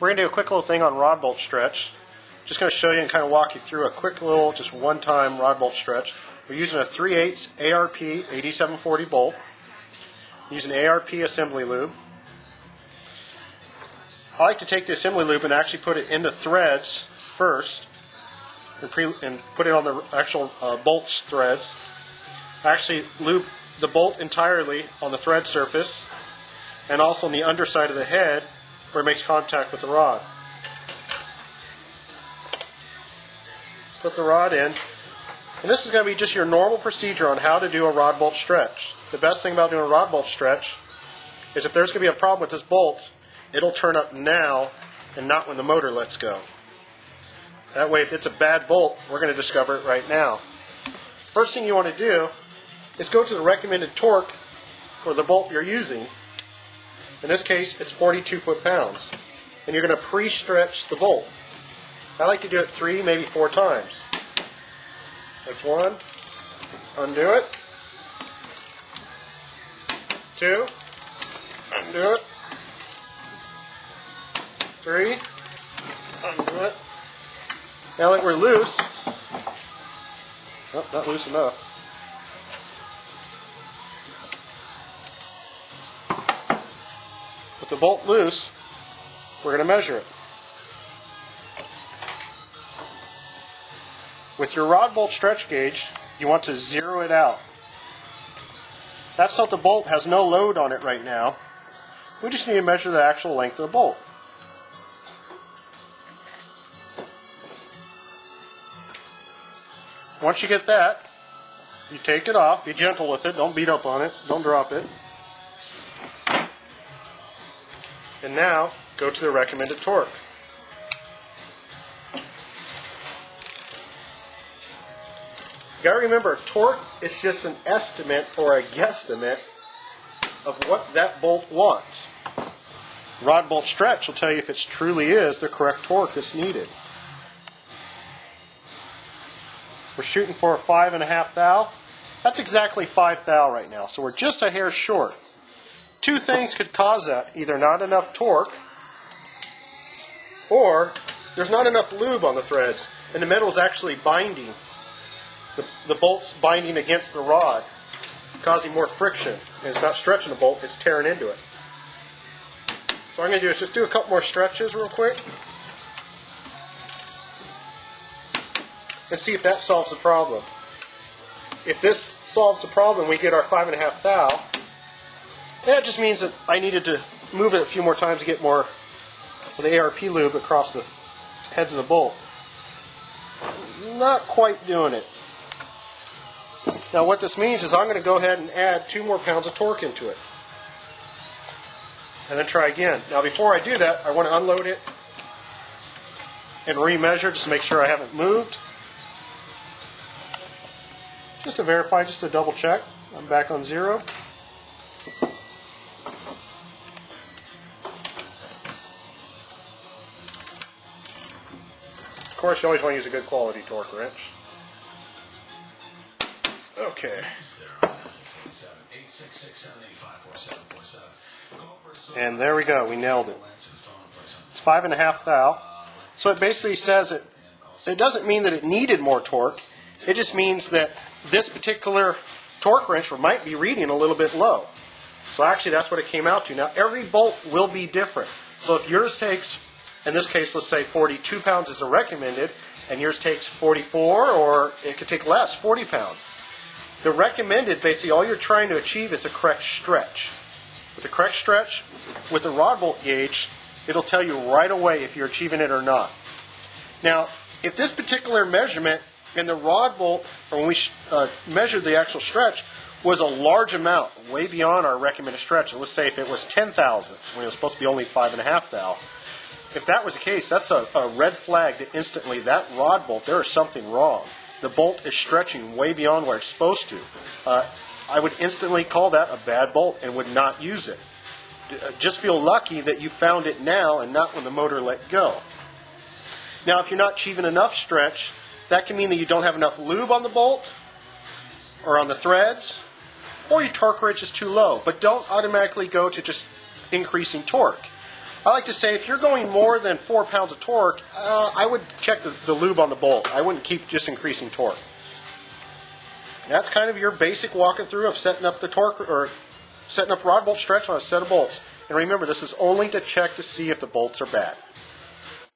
We're going to do a quick little thing on rod bolt stretch. Just going to show you and kind of walk you through a quick little, just one-time rod bolt stretch. We're using a 3/8 ARP 8740 bolt. Using ARP assembly lube. I like to take the assembly lube and actually put it into threads first, and put it on the actual bolts threads. I actually lube the bolt entirely on the thread surface and also on the underside of the head where it makes contact with the rod. Put the rod in, and this is going to be just your normal procedure on how to do a rod bolt stretch. The best thing about doing a rod bolt stretch is if there's going to be a problem with this bolt, it'll turn up now and not when the motor lets go. That way, if it's a bad bolt, we're going to discover it right now. First thing you want to do is go to the recommended torque for the bolt you're using. In this case, it's 42 foot-pounds. And you're going to pre-stretch the bolt. I like to do it 3, maybe 4 times. That's 1. Undo it. 2. Undo it. 3. Undo it. Now that we're loose, oh, not loose enough. With the bolt loose, we're going to measure it. With your rod bolt stretch gauge, you want to zero it out. That's so the bolt has no load on it right now. We just need to measure the actual length of the bolt. Once you get that, you take it off. Be gentle with it. Don't beat up on it. Don't drop it. And now, go to the recommended torque. You got to remember, torque is just an estimate or a guesstimate of what that bolt wants. Rod bolt stretch will tell you if it truly is the correct torque that's needed. We're shooting for a 5.5 thou. That's exactly 5 thou right now, so we're just a hair short. 2 things could cause that: either not enough torque, or there's not enough lube on the threads, and the metal is actually binding. The bolt's binding against the rod, causing more friction, and it's not stretching the bolt, it's tearing into it. So what I'm going to do is just do a couple more stretches real quick, and see if that solves the problem. If this solves the problem, we get our 5.5 thou. That just means that I needed to move it a few more times to get more of the ARP lube across the heads of the bolt. Not quite doing it. Now what this means is I'm going to go ahead and add 2 more pounds of torque into it. And then try again. Now before I do that, I want to unload it and remeasure just to make sure I haven't moved. Just to verify, just to double check. I'm back on 0. Of course, you always want to use a good quality torque wrench. Okay. And there we go. We nailed it. It's 5.5 thou. So it basically says it doesn't mean that it needed more torque. It just means that this particular torque wrench might be reading a little bit low. So actually that's what it came out to. Now every bolt will be different. So if yours takes, in this case, let's say 42 pounds is the recommended, and yours takes 44, or it could take less, 40 pounds. The recommended, basically all you're trying to achieve is the correct stretch. With the correct stretch, with the rod bolt gauge, it'll tell you right away if you're achieving it or not. Now, if this particular measurement in the rod bolt, or when we measured the actual stretch, was a large amount, way beyond our recommended stretch, and let's say if it was 10 thousandths, when it was supposed to be only 5.5 thou, if that was the case, that's a red flag that instantly, that rod bolt, there is something wrong. The bolt is stretching way beyond where it's supposed to. I would instantly call that a bad bolt and would not use it. Just feel lucky that you found it now and not when the motor let go. Now, if you're not achieving enough stretch, that can mean that you don't have enough lube on the bolt or on the threads, or your torque wrench is too low. But don't automatically go to just increasing torque. I like to say if you're going more than 4 pounds of torque, I would check the lube on the bolt. I wouldn't keep just increasing torque. That's kind of your basic walking through of setting up the torque or setting up rod bolt stretch on a set of bolts. And remember, this is only to check to see if the bolts are bad.